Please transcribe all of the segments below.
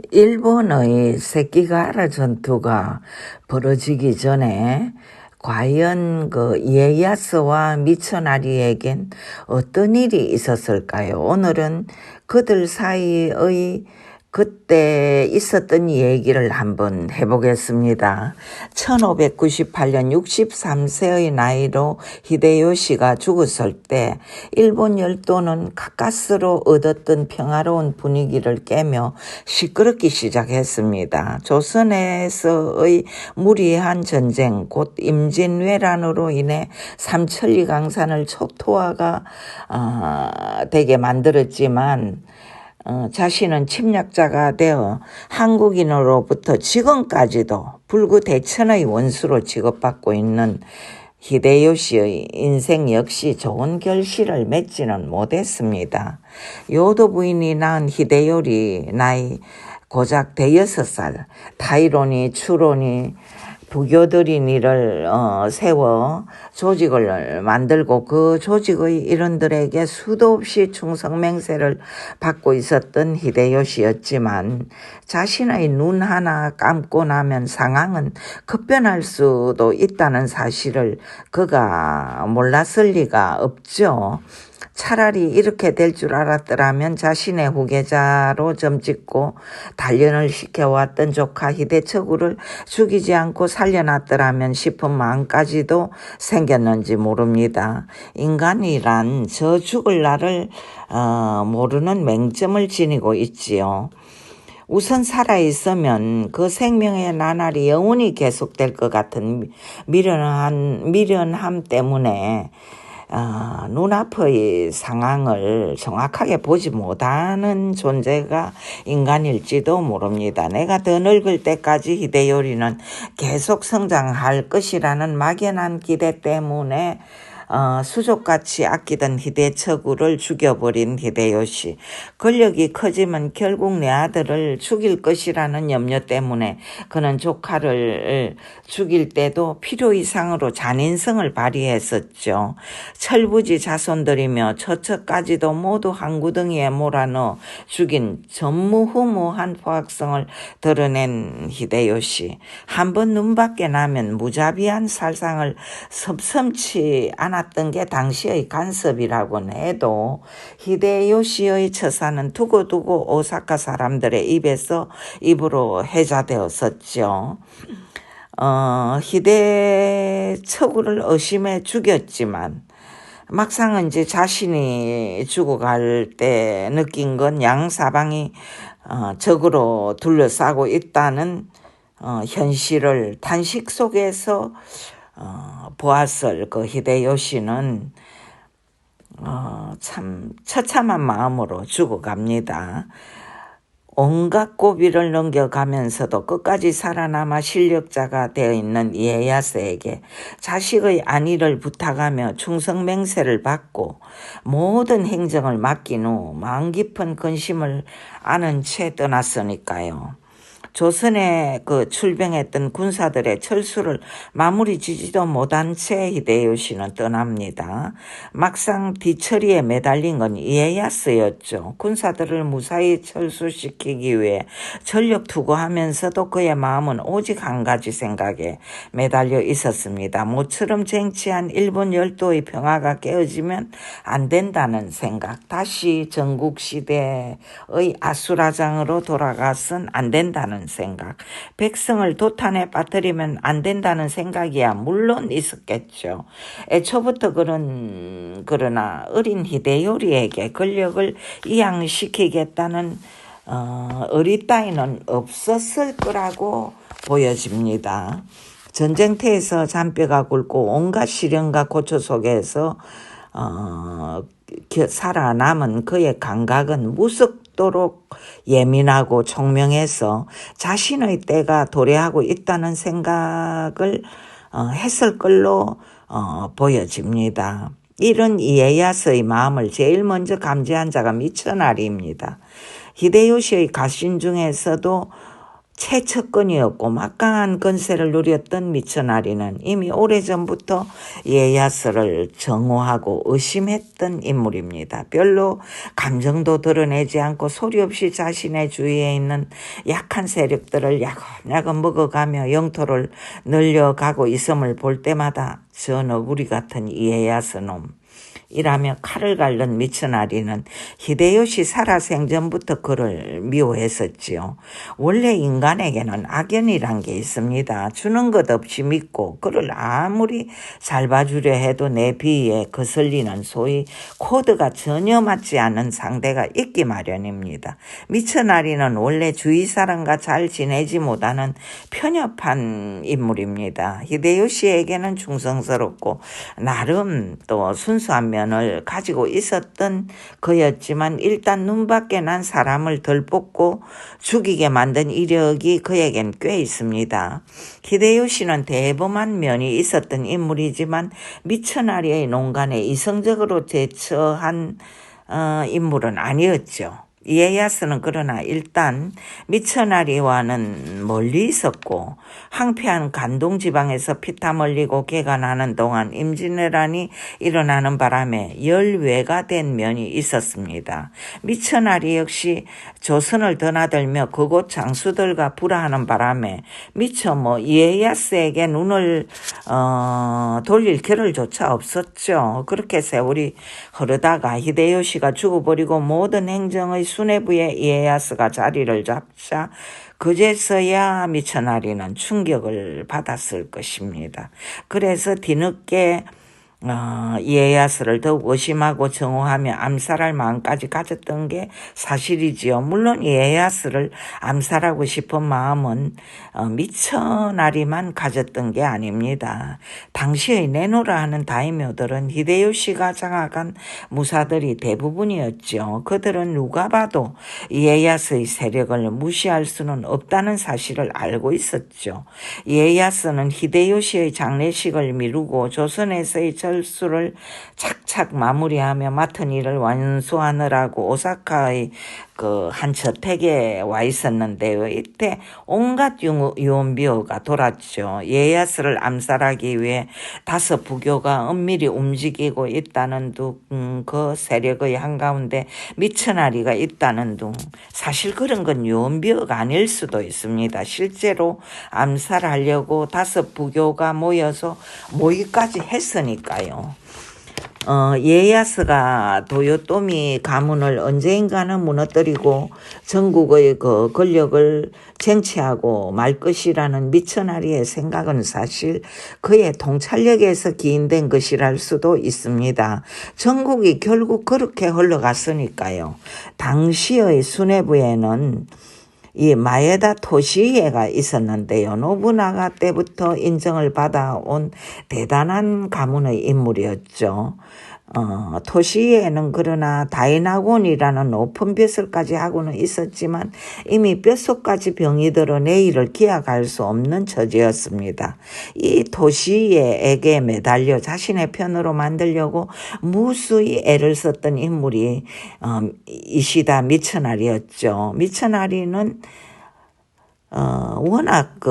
일본의 세키가라 전투가 벌어지기 전에 과연 그 이에야스와 미쳐나리에겐 어떤 일이 있었을까요? 오늘은 그들 사이의 그때 있었던 얘기를 한번 해보겠습니다. 1598년 63세의 나이로 히데요시가 죽었을 때 일본 열도는 가까스로 얻었던 평화로운 분위기를 깨며 시끄럽기 시작했습니다. 조선에서의 무리한 전쟁, 곧 임진왜란으로 인해 삼천리 강산을 초토화가 되게 만들었지만 자신은 침략자가 되어 한국인으로부터 지금까지도 불구대천의 원수로 취급받고 있는 히데요시의 인생 역시 좋은 결실을 맺지는 못했습니다. 요도 부인이 낳은 히데요리 나이 고작 16살, 타이로니 추로니 부교들인이를 세워 조직을 만들고 그 조직의 일원들에게 수도 없이 충성맹세를 받고 있었던 히데요시였지만 자신의 눈 하나 감고 나면 상황은 급변할 수도 있다는 사실을 그가 몰랐을 리가 없죠. 차라리 이렇게 될 줄 알았더라면 자신의 후계자로 점찍고 단련을 시켜왔던 조카 히데처구를 죽이지 않고 살려놨더라면 싶은 마음까지도 생겼는지 모릅니다. 인간이란 저 죽을 날을 모르는 맹점을 지니고 있지요. 우선 살아있으면 그 생명의 나날이 영원히 계속될 것 같은 미련함 때문에 눈앞의 상황을 정확하게 보지 못하는 존재가 인간일지도 모릅니다. 내가 더 늙을 때까지 히데요리는 계속 성장할 것이라는 막연한 기대 때문에 수족같이 아끼던 히데처구를 죽여버린 히데요시. 권력이 커지면 결국 내 아들을 죽일 것이라는 염려 때문에 그는 조카를 죽일 때도 필요 이상으로 잔인성을 발휘했었죠. 철부지 자손들이며 처처까지도 모두 한 구덩이에 몰아넣어 죽인 전무후무한 포악성을 드러낸 히데요시. 한번 눈밖에 나면 무자비한 살상을 섭섭치 않았던 게 당시의 간섭이라고는 해도 히데요시의 처사는 두고두고 오사카 사람들의 입으로 해자되었었죠. 히데처구를 의심해 죽였지만 막상 이제 자신이 죽어갈 때 느낀 건 양사방이 적으로 둘러싸고 있다는 현실을 단식 속에서 보았을 그 히데요시는 참 처참한 마음으로 죽어갑니다. 온갖 고비를 넘겨가면서도 끝까지 살아남아 실력자가 되어 있는 이에야스에게 자식의 안위를 부탁하며 충성맹세를 받고 모든 행정을 맡긴 후 마음 깊은 근심을 안은 채 떠났으니까요. 조선에 출병했던 군사들의 철수를 마무리 지지도 못한 채 히데요시는 떠납니다. 막상 뒤처리에 매달린 건 이에야스였죠. 군사들을 무사히 철수시키기 위해 전력 투구하면서도 그의 마음은 오직 한 가지 생각에 매달려 있었습니다. 모처럼 쟁취한 일본 열도의 평화가 깨어지면 안 된다는 생각. 다시 전국시대의 아수라장으로 돌아가선 안 된다는 생각, 백성을 도탄에 빠뜨리면 안 된다는 생각이야 물론 있었겠죠. 애초부터 그러나 어린 히데요리에게 권력을 이양시키겠다는 의리 따위는 없었을 거라고 보여집니다. 전쟁터에서 잔뼈가 굵고 온갖 시련과 고초 속에서 살아남은 그의 감각은 무섭도록 예민하고 총명해서 자신의 때가 도래하고 있다는 생각을 했을 걸로 보여집니다. 이런 이에야스의 마음을 제일 먼저 감지한 자가 미쳐나리입니다. 히데요시의 가신 중에서도 최측근이었고 막강한 건세를 누렸던 미천아리는 이미 오래전부터 이에야스를 정오하고 의심했던 인물입니다. 별로 감정도 드러내지 않고 소리 없이 자신의 주위에 있는 약한 세력들을 야금야금 먹어가며 영토를 늘려가고 있음을 볼 때마다 저 너구리 같은 이에야스 놈 이라며 칼을 갈른 미천아리는 히데요시 살아생전부터 그를 미워했었지요. 원래 인간에게는 악연이란 게 있습니다. 주는 것 없이 믿고 그를 아무리 잘 봐주려 해도 내 비위에 거슬리는 소위 코드가 전혀 맞지 않는 상대가 있기 마련입니다. 미천아리는 원래 주위 사람과 잘 지내지 못하는 편협한 인물입니다. 히데요시에게는 충성스럽고 나름 또 순수한 면을 가지고 있었던 그였지만 일단 눈밖에 난 사람을 덜 뽑고 죽이게 만든 이력이 그에겐 꽤 있습니다. 히데요시는 대범한 면이 있었던 인물이지만 미천아리의 농간에 이성적으로 대처한 인물은 아니었죠. 이에야스는 그러나 일단 미천아리와는 멀리 있었고 항폐한 간동 지방에서 피타 멀리고 개가 나는 동안 임진왜란이 일어나는 바람에 열외가 된 면이 있었습니다. 미천아리 역시 조선을 드나들며 그곳 장수들과 불화하는 바람에 미처 이에야스에게 눈을 돌릴 겨를조차 없었죠. 그렇게 세월이 흐르다가 히데요시가 죽어버리고 모든 행정의 수뇌부에 이에야스가 자리를 잡자 그제서야 미천아리는 충격을 받았을 것입니다. 그래서 뒤늦게 이에야스를 더욱 의심하고 정오하며 암살할 마음까지 가졌던 게 사실이지요. 물론 이에야스를 암살하고 싶은 마음은 미천아리만 가졌던 게 아닙니다. 당시의 내노라 하는 다이묘들은 히데요시가 장악한 무사들이 대부분이었죠. 그들은 누가 봐도 이에야스의 세력을 무시할 수는 없다는 사실을 알고 있었죠. 이에야스는 히데요시의 장례식을 미루고 조선에서의 절수를 착착 마무리하며 맡은 일을 완수하느라고 오사카의 한 저택에 와 있었는데요. 이때 온갖 유언비어가 돌았죠. 이에야스를 암살하기 위해 5 부교가 은밀히 움직이고 있다는 둥, 그 세력의 한가운데 미천아리가 있다는 둥. 사실 그런 건 유언비어가 아닐 수도 있습니다. 실제로 암살하려고 5 부교가 모여서 모의까지 했으니까요. 이에야스가 도요토미 가문을 언젠가는 무너뜨리고 전국의 그 권력을 쟁취하고 말 것이라는 미천아리의 생각은 사실 그의 통찰력에서 기인된 것이랄 수도 있습니다. 전국이 결국 그렇게 흘러갔으니까요. 당시의 수뇌부에는 이 마에다 토시히에가 있었는데요. 노부나가 때부터 인정을 받아온 대단한 가문의 인물이었죠. 토시히에는 그러나 다이나곤이라는 높은 벼슬까지 하고는 있었지만 이미 뼛속까지 병이 들어 내일을 기약할 수 없는 처지였습니다. 이 토시히에에게 매달려 자신의 편으로 만들려고 무수히 애를 썼던 인물이 이시다 미천아리였죠. 미천아리는 워낙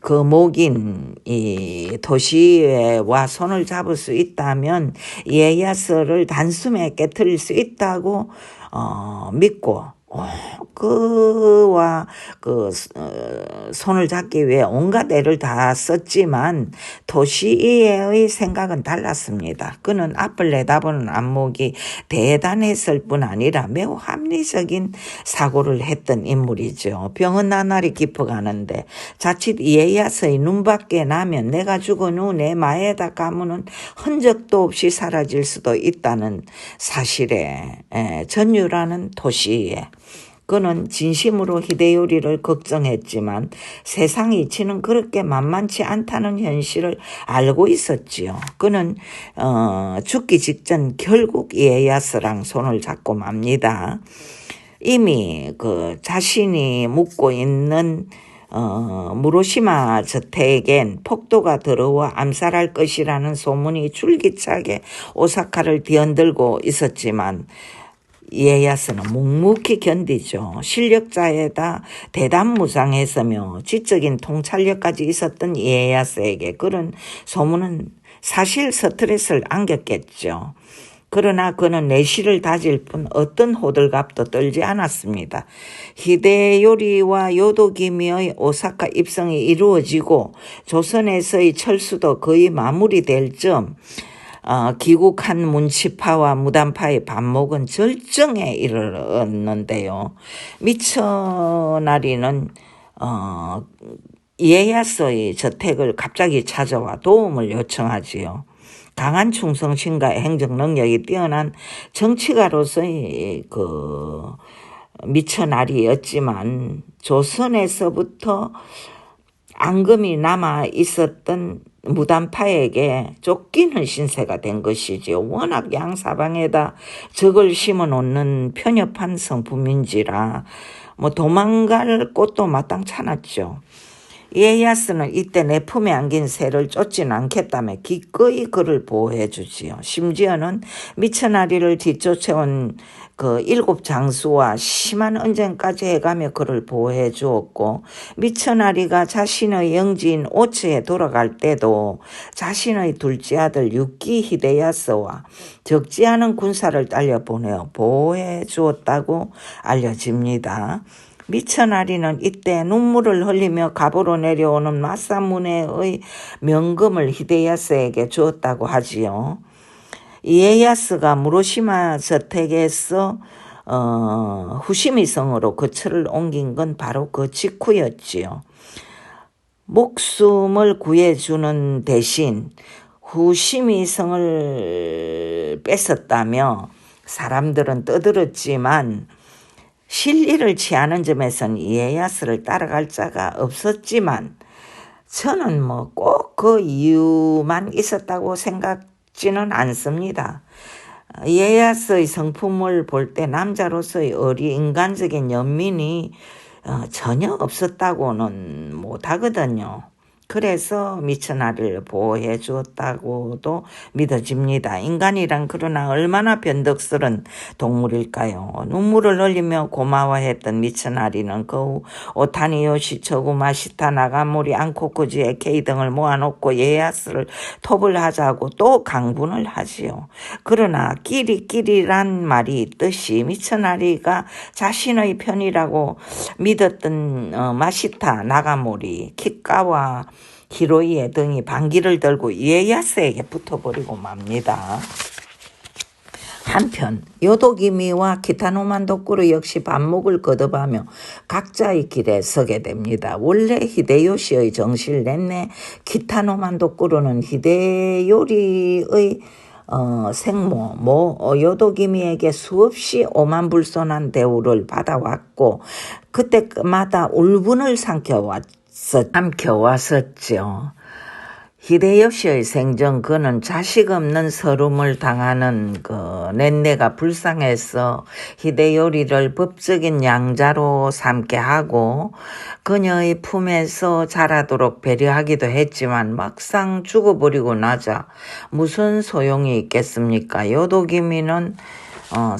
그 목인 이 토시히에와 손을 잡을 수 있다면 이에야스를 단숨에 깨트릴 수 있다고 믿고 그와 손을 잡기 위해 온갖 애를 다 썼지만 토시히에의 생각은 달랐습니다. 그는 앞을 내다보는 안목이 대단했을 뿐 아니라 매우 합리적인 사고를 했던 인물이죠. 병은 나날이 깊어가는데 자칫 이에야스의 눈밖에 나면 내가 죽은 후 내 마에다 가문은 흔적도 없이 사라질 수도 있다는 사실에 전율하는 토시히에. 그는 진심으로 히데요리를 걱정했지만 세상 이치는 그렇게 만만치 않다는 현실을 알고 있었지요. 그는 죽기 직전 결국 이에야스랑 손을 잡고 맙니다. 이미 자신이 묵고 있는 무로시마 저택엔 폭도가 들어와 암살할 것이라는 소문이 줄기차게 오사카를 뒤흔들고 있었지만 이에야스는 묵묵히 견디죠. 실력자에다 대담무장했으며 지적인 통찰력까지 있었던 이에야스에게 그런 소문은 사실 스트레스를 안겼겠죠. 그러나 그는 내실을 다질 뿐 어떤 호들갑도 떨지 않았습니다. 히데요리와 요도기미의 오사카 입성이 이루어지고 조선에서의 철수도 거의 마무리될 점, 귀국한 문치파와 무단파의 반목은 절정에 이르렀는데요. 미처나리는 이에야스의 저택을 갑자기 찾아와 도움을 요청하지요. 강한 충성심과 행정 능력이 뛰어난 정치가로서의 미처나리였지만 조선에서부터 앙금이 남아 있었던 무단파에게 쫓기는 신세가 된 것이지요. 워낙 양사방에다 적을 심어놓는 편협한 성품인지라 도망갈 곳도 마땅찮았죠. 이에야스는 이때 내 품에 안긴 새를 쫓지는 않겠다며 기꺼이 그를 보호해 주지요. 심지어는 미처나리를 뒤쫓아온 그 7 장수와 심한 언쟁까지 해가며 그를 보호해 주었고, 미처나리가 자신의 영지인 오츠에 돌아갈 때도 자신의 둘째 아들 육기 히데야스와 적지 않은 군사를 딸려 보내어 보호해 주었다고 알려집니다. 미처나리는 이때 눈물을 흘리며 갑으로 내려오는 마사무네의 명금을 히데야스에게 주었다고 하지요. 이에야스가 무로시마 저택에서 후시미성으로 거처를 옮긴 건 바로 그 직후였지요. 목숨을 구해주는 대신 후시미성을 뺏었다며 사람들은 떠들었지만 실리를 취하는 점에서는 이에야스를 따라갈 자가 없었지만 저는 꼭 그 이유만 있었다고 생각지는 않습니다. 이에야스의 성품을 볼 때 남자로서의 인간적인 연민이 전혀 없었다고는 못하거든요. 그래서 미처나리를 보호해 주었다고도 믿어집니다. 인간이란 그러나 얼마나 변덕스런 동물일까요? 눈물을 흘리며 고마워했던 미처나리는 그 후 오타니 요시초구 마시타 나가모리 안코쿠지 에케이 등을 모아놓고 이에야스를 톱을 하자고 또 강분을 하지요. 그러나 끼리끼리란 말이 있듯이 미처나리가 자신의 편이라고 믿었던 마시타 나가모리 키카와 히로이에 등이 반기를 들고 이에야스에게 붙어버리고 맙니다. 한편 요도기미와 키타노만도쿠르 역시 반목을 거듭하며 각자의 길에 서게 됩니다. 원래 히데요시의 정실 냈네 키타노만도쿠르는 히데요리의 생모 요도기미에게 수없이 오만불손한 대우를 받아왔고 그때마다 울분을 삼켜왔었죠. 히데요시의 생전 그는 자식 없는 서름을 당하는 넷내가 불쌍해서 히데요리를 법적인 양자로 삼게 하고 그녀의 품에서 자라도록 배려하기도 했지만 막상 죽어버리고 나자 무슨 소용이 있겠습니까? 요도기미는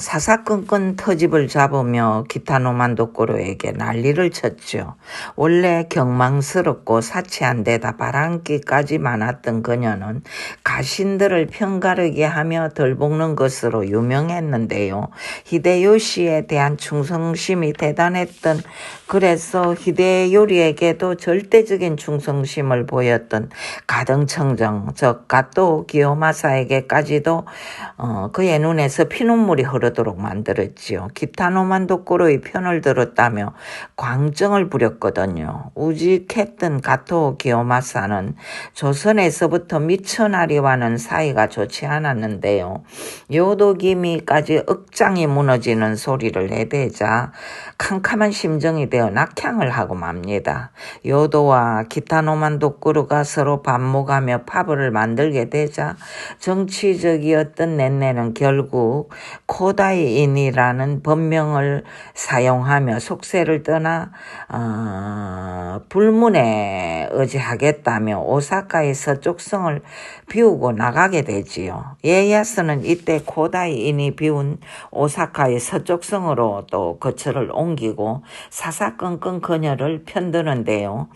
사사건건 터집을 잡으며 키타노만도쿠르에게 난리를 쳤죠. 원래 경망스럽고 사치한 데다 바람기까지 많았던 그녀는 가신들을 편가르게 하며 덜볶는 것으로 유명했는데요. 히데요시에 대한 충성심이 대단했던 그래서 히데요리에게도 절대적인 충성심을 보였던 가등청정 즉 가토 기요마사에게까지도 그의 눈에서 피눈물이 흐르도록 만들었지요. 키타노만도쿠르의 편을 들었다며 광정을 부렸거든요. 우직했던 가토 기요마사는 조선에서부터 미처나리와는 사이가 좋지 않았는데요. 요도기미까지 억장이 무너지는 소리를 내대자 캄캄한 심정이 되어 낙향을 하고 맙니다. 요도와 키타노만도쿠르가 서로 반목하며 파벌을 만들게 되자 정치적이었던 넷내는 결국 코다이인이라는 법명을 사용하며 속세를 떠나 불문에 의지하겠다며 오사카의 서쪽성을 비우고 나가게 되지요. 이에야스는 이때 코다이인이 비운 오사카의 서쪽성으로 또 거처를 옮기고 사사건건 그녀를 편드는데요.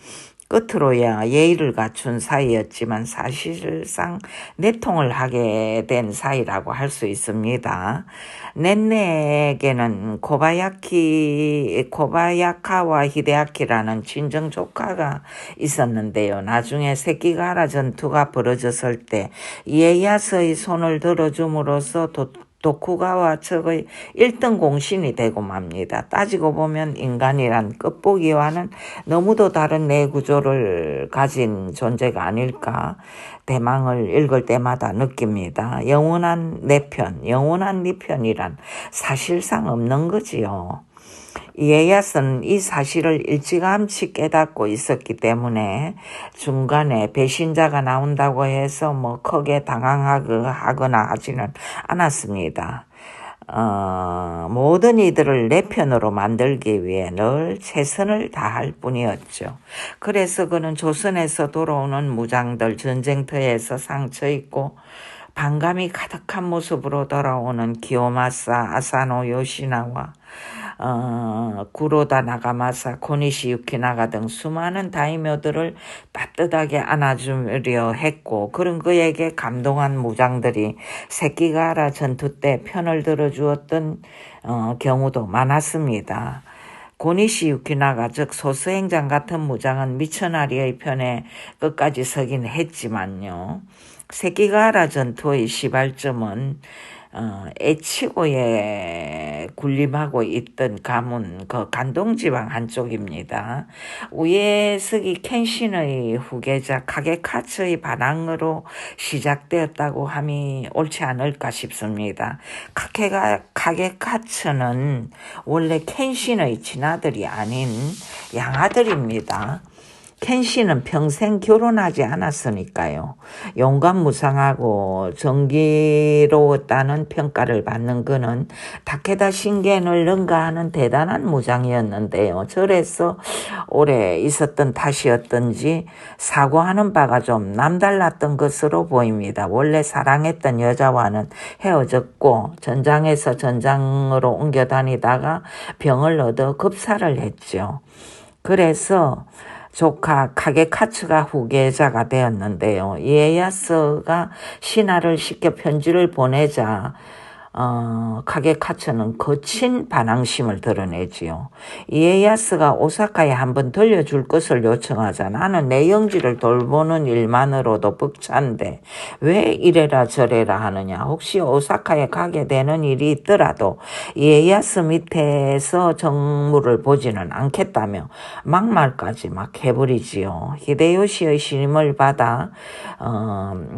끝으로야 예의를 갖춘 사이였지만 사실상 내통을 하게 된 사이라고 할 수 있습니다. 넨네에게는 코바야카와 히데아키라는 친정 조카가 있었는데요. 나중에 세키가하라 전투가 벌어졌을 때 이에야스의 손을 들어줌으로써 도쿠가와 측의 1등 공신이 되고 맙니다. 따지고 보면 인간이란 끝보기와는 너무도 다른 내구조를 가진 존재가 아닐까 대망을 읽을 때마다 느낍니다. 영원한 내 편, 영원한 네 편이란 사실상 없는 거지요. 이에야스는 이 사실을 일찌감치 깨닫고 있었기 때문에 중간에 배신자가 나온다고 해서 크게 당황하거나 하지는 않았습니다. 모든 이들을 내 편으로 만들기 위해 늘 최선을 다할 뿐이었죠. 그래서 그는 조선에서 돌아오는 무장들 전쟁터에서 상처입고 반감이 가득한 모습으로 돌아오는 기요마사 아사노 요시나와 구로다 나가마사 고니시 유키나가 등 수많은 다이묘들을 따뜻하게 안아주려 했고 그런 그에게 감동한 무장들이 세키가하라 전투 때 편을 들어주었던 경우도 많았습니다. 고니시 유키나가 즉 소수행장 같은 무장은 미천아리의 편에 끝까지 서긴 했지만요. 세키가하라 전투의 시발점은 에치고에 군림하고 있던 가문 그 간동지방 한쪽입니다. 우에스기 켄신의 후계자 카게카츠의 반항으로 시작되었다고 함이 옳지 않을까 싶습니다. 카게카츠는 원래 켄신의 친아들이 아닌 양아들입니다. 켄신은 평생 결혼하지 않았으니까요. 용감무상하고 정기로웠다는 평가를 받는 그는 다케다 신겐을 능가하는 대단한 무장이었는데요. 절에서 오래 있었던 탓이었던지 사고하는 바가 좀 남달랐던 것으로 보입니다. 원래 사랑했던 여자와는 헤어졌고 전장에서 전장으로 옮겨 다니다가 병을 얻어 급사를 했죠. 그래서 조카 카게카츠가 후계자가 되었는데요. 이에야스가 신하를 시켜 편지를 보내자 카게카츠는 거친 반항심을 드러내지요. 이에야스가 오사카에 한번 들려줄 것을 요청하자 나는 내 영지를 돌보는 일만으로도 벅찬데 왜 이래라 저래라 하느냐. 혹시 오사카에 가게 되는 일이 있더라도 이에야스 밑에서 정무를 보지는 않겠다며 막말까지 막 해버리지요. 히데요시의 신임을 받아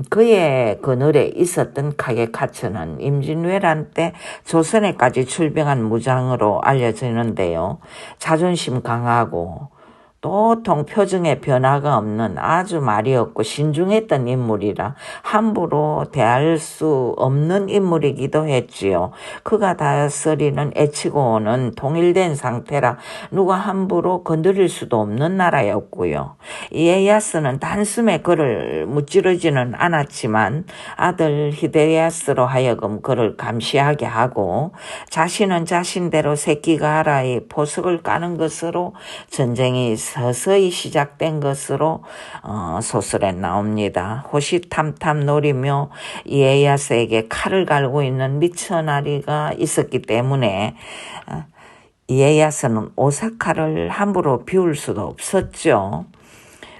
그의 그늘에 있었던 카게카츠는 임진왜란 때 조선에까지 출병한 무장으로 알려지는데요. 자존심 강하고 도통 표정에 변화가 없는 아주 말이 없고 신중했던 인물이라 함부로 대할 수 없는 인물이기도 했지요. 그가 다스리는 에치고는 통일된 상태라 누가 함부로 건드릴 수도 없는 나라였고요. 이에야스는 단숨에 그를 무찌르지는 않았지만 아들 히데야스로 하여금 그를 감시하게 하고 자신은 자신대로 세키가하라의 포석을 까는 것으로 전쟁이 서서히 시작된 것으로 소설에 나옵니다. 호시탐탐 노리며 이에야스에게 칼을 갈고 있는 미천아리가 있었기 때문에 이에야스는 오사카를 함부로 비울 수도 없었죠.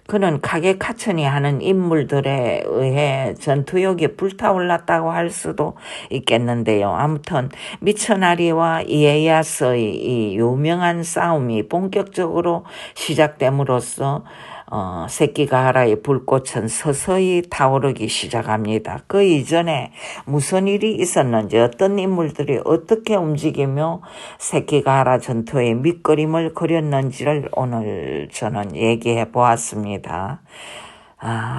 그는 카게카츠니 하는 인물들에 의해 전투욕이 불타올랐다고 할 수도 있겠는데요. 아무튼 미천아리와 이에야스의 이 유명한 싸움이 본격적으로 시작됨으로써 세키가하라의 불꽃은 서서히 타오르기 시작합니다. 그 이전에 무슨 일이 있었는지 어떤 인물들이 어떻게 움직이며 세키가하라 전투의 밑그림을 그렸는지를 오늘 저는 얘기해 보았습니다.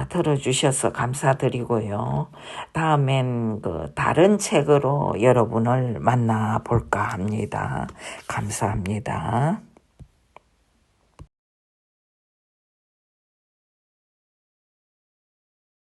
들어주셔서 감사드리고요. 다음엔 다른 책으로 여러분을 만나 볼까 합니다. 감사합니다.